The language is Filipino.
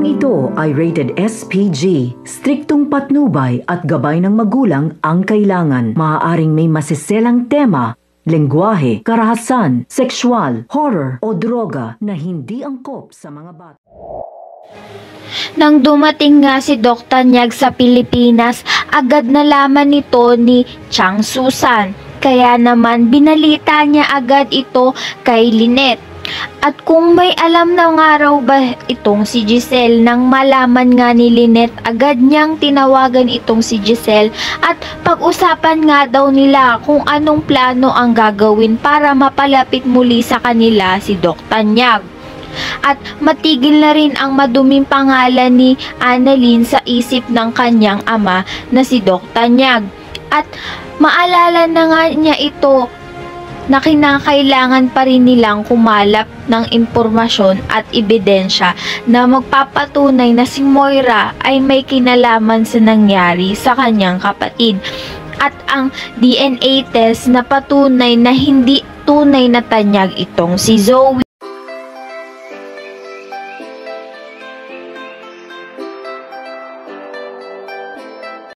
Programang ito ay rated SPG. Striktong patnubay at gabay ng magulang ang kailangan. Maaaring may masiselang tema, lengguwahe, karahasan, sexual, horror o droga na hindi angkop sa mga bata. Nang dumating nga si Doc Tanyag sa Pilipinas, agad nalaman nito ni Chang Susan. Kaya naman binalita niya agad ito kay Lynette. At kung may alam na nga raw ba itong si Giselle, nang malaman nga ni Lynette, agad niyang tinawagan itong si Giselle at pag-usapan nga daw nila kung anong plano ang gagawin para mapalapit muli sa kanila si Doc Tanyag. At matigil na rin ang maduming pangalan ni Annalyn sa isip ng kanyang ama na si Doc Tanyag. At maalala na nga niya ito na kinakailangan pa rin nilang kumalap ng impormasyon at ebidensya na magpapatunay na si Moira ay may kinalaman sa nangyari sa kanyang kapatid. At ang DNA test na patunay na hindi tunay na Tanyag itong si Zoe.